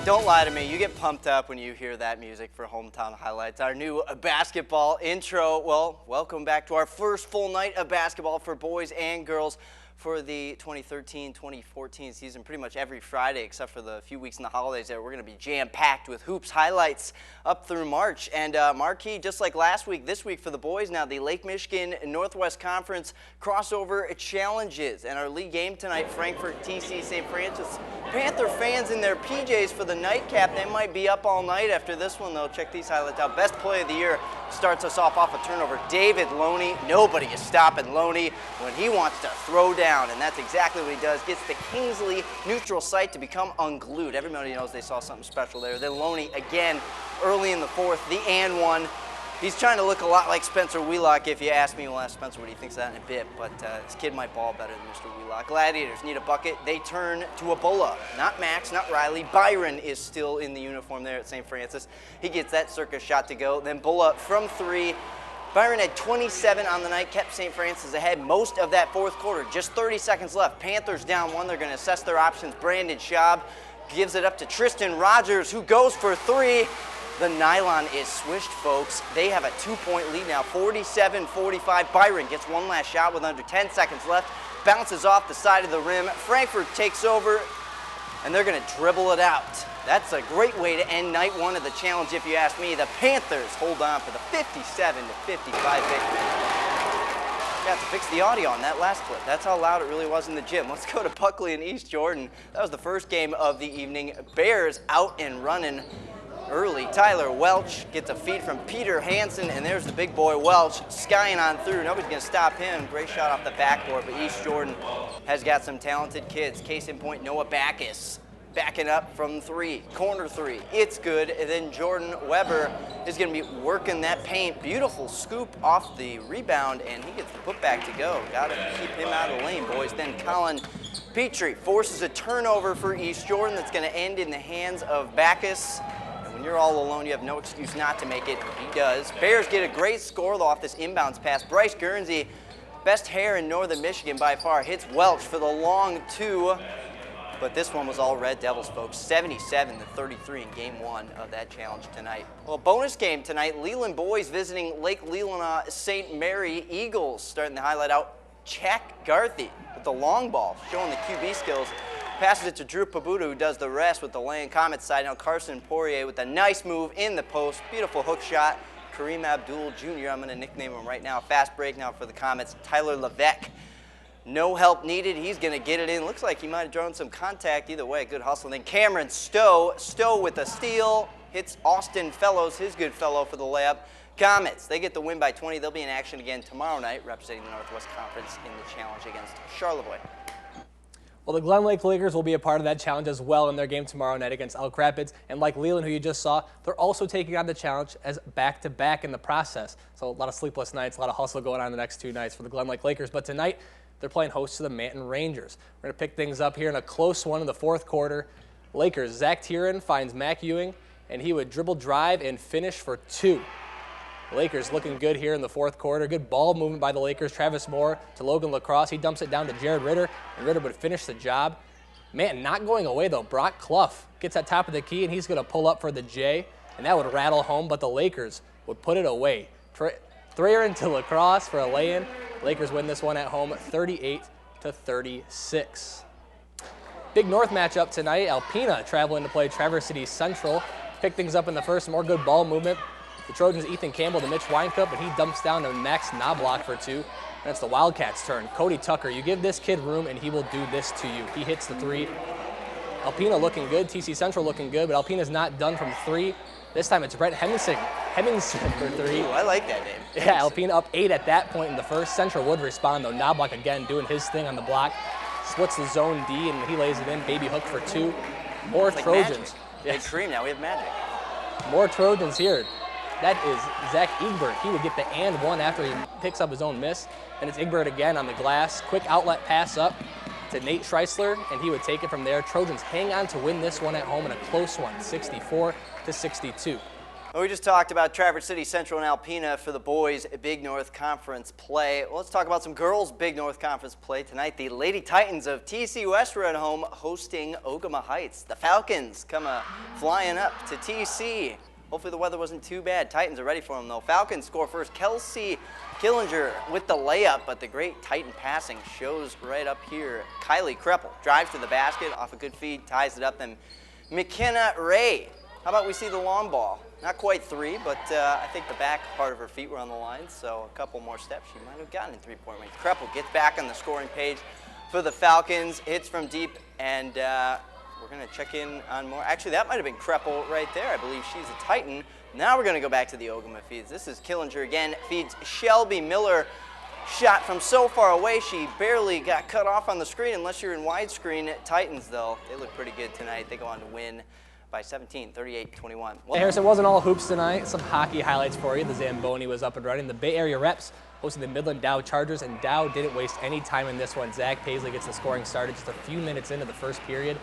Don't lie to me. You get pumped up when you hear that music for Hometown Highlights. Our new basketball intro. Well, welcome back to our first full night of basketball for boys and girls for the 2013-2014 season. Pretty much every Friday, except for the few weeks in the holidays there, we're going to be jam-packed with hoops highlights up through March. And marquee, just like last week, this week for the boys now, the Lake Michigan Northwest Conference crossover challenges. And our league game tonight, Frankfort TC St. Panther fans in their PJs for the nightcap. They might be up all night after this one, though. Check these highlights out. Best play of the year starts us off a turnover. David Loney. Nobody is stopping Loney when he wants to throw down, and that's exactly what he does. Gets the Kingsley neutral site to become unglued. Everybody knows they saw something special there. Then Loney again early in the fourth, the and one. He's trying to look a lot like Spencer Wheelock. If you ask me, we'll ask Spencer what he thinks of that in a bit, but this kid might ball better than Mr. Wheelock. Gladiators need a bucket. They turn to a Bulla. Not Max, not Riley. Byron is still in the uniform there at St. Francis. He gets that circus shot to go. Then Bulla from three. Byron had 27 on the night, kept St. Francis ahead most of that fourth quarter. Just 30 seconds left. Panthers down one. They're going to assess their options. Brandon Schaub gives it up to Tristan Rogers, who goes for three. The nylon is swished, folks. They have a 2-point lead now, 47-45. Byron gets one last shot with under 10 seconds left. Bounces off the side of the rim. Frankfort takes over, and they're going to dribble it out. That's a great way to end night one of the challenge, if you ask me. The Panthers hold on for the 57-55 victory. Got to fix the audio on that last clip. That's how loud it really was in the gym. Let's go to Buckley and East Jordan. That was the first game of the evening. Bears out and running early. Tyler Welch gets a feed from Peter Hansen, and there's the big boy Welch skying on through. Nobody's going to stop him. Great shot off the backboard, but East Jordan has got some talented kids. Case in point, Noah Backus backing up from three, corner three. It's good. And then Jordan Weber is going to be working that paint. Beautiful scoop off the rebound, and he gets the putback to go. Got to keep him out of the lane, boys. Then Colin Petrie forces a turnover for East Jordan that's going to end in the hands of Backus. When you're all alone, you have no excuse not to make it. He does. Bears get a great score, though, off this inbounds pass. Bryce Guernsey, best hair in Northern Michigan by far, hits Welch for the long two. But this one was all Red Devils, folks. 77-33 in game one of that challenge tonight. Well, bonus game tonight. Leland boys visiting Lake Leelanau St. Mary Eagles. Starting the highlight out, Jack Garthy with the long ball, showing the QB skills. Passes it to Drew Pabuda, who does the rest with the lane. Comets side now, Carson Poirier with a nice move in the post. Beautiful hook shot. Kareem Abdul Jr., I'm going to nickname him right now. Fast break now for the Comets. Tyler Levesque. No help needed. He's going to get it in. Looks like he might have drawn some contact. Either way, good hustle. And then Cameron Stowe. Stowe with a steal. Hits Austin Fellows, his good fellow, for the layup. Comets, they get the win by 20. They'll be in action again tomorrow night, representing the Northwest Conference in the challenge against Charlevoix. Well, the Glen Lake Lakers will be a part of that challenge as well in their game tomorrow night against Elk Rapids. And like Leland, who you just saw, they're also taking on the challenge as back-to-back in the process. So a lot of sleepless nights, a lot of hustle going on the next two nights for the Glen Lake Lakers. But tonight, they're playing host to the Manton Rangers. We're going to pick things up here in a close one in the fourth quarter. Lakers, Zach Tieran finds Mac Ewing, and he would dribble drive and finish for two. Lakers looking good here in the fourth quarter. Good ball movement by the Lakers. Travis Moore to Logan Lacrosse. He dumps it down to Jared Ritter, and Ritter would finish the job. Man, not going away, though. Brock Clough gets at top of the key, and he's going to pull up for the J, and that would rattle home, but the Lakers would put it away. Thrayer into Lacrosse for a lay-in. Lakers win this one at home 38-36. Big North matchup tonight. Alpena traveling to play Traverse City Central. Pick things up in the first, more good ball movement. The Trojans, Ethan Campbell to Mitch Weinkup, but he dumps down to Max Knobloch for two. That's the Wildcats' turn. Cody Tucker, you give this kid room and he will do this to you. He hits the three. Alpena looking good, TC Central looking good, but Alpena's not done from three. This time it's Brett Hemmingson for three. Ooh, I like that name. Yeah, Alpena up 8 at that point in the first. Central would respond, though. Knobloch again doing his thing on the block. Splits the zone D, and he lays it in. Baby hook for two. More like Trojans. Yes. Big Kareem, now we have magic. More Trojans here. That is Zach Egbert. He would get the and one after he picks up his own miss. And it's Egbert again on the glass. Quick outlet pass up to Nate Schreisler, and he would take it from there. Trojans hang on to win this one at home in a close one, 64-62. Well, we just talked about Traverse City Central and Alpena for the boys' Big North Conference play. Well, let's talk about some girls' Big North Conference play tonight. The Lady Titans of TC West were at home hosting Ogama Heights. The Falcons come flying up to TC. Hopefully the weather wasn't too bad. Titans are ready for them, though. Falcons score first. Kelsey Killinger with the layup, but the great Titan passing shows right up here. Kylie Kreppel drives to the basket off a good feed, ties it up. Then McKenna Ray. How about we see the long ball? Not quite 3, but I think the back part of her feet were on the line, so a couple more steps, she might have gotten in 3-point range. Kreppel gets back on the scoring page for the Falcons, hits from deep, and we're going to check in on more. Actually, that might have been Kreppel right there. I believe she's a Titan. Now we're going to go back to the Ogama feeds. This is Killinger again, feeds Shelby Miller. Shot from so far away, she barely got cut off on the screen, unless you're in widescreen. Titans, though, they look pretty good tonight. They go on to win by 17, 38-21. Well, Hey, Harrison, wasn't all hoops tonight. Some hockey highlights for you. The Zamboni was up and running. The Bay Area Reps hosting the Midland Dow Chargers, and Dow didn't waste any time in this one. Zach Paisley gets the scoring started just a few minutes into the first period,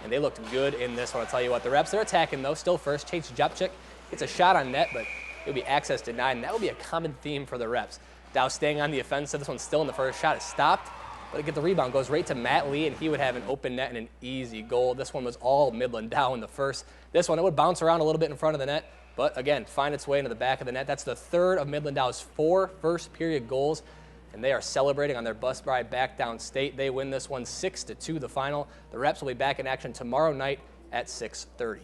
and they looked good in this one. I'll tell you what, the Reps, they're attacking, though. Still first. Chase Jupchik gets a shot on net, but it'll be access denied, and that will be a common theme for the Reps. Dow staying on the offensive. This one's still in the first shot. It's stopped. But to get the rebound, goes right to Matt Lee, and he would have an open net and an easy goal. This one was all Midland Dow in the first. This one, it would bounce around a little bit in front of the net, but again, find its way into the back of the net. That's the third of Midland Dow's 4 first-period goals, and they are celebrating on their bus ride back downstate. They win this one 6-2, the final. The Reps will be back in action tomorrow night at 6:30.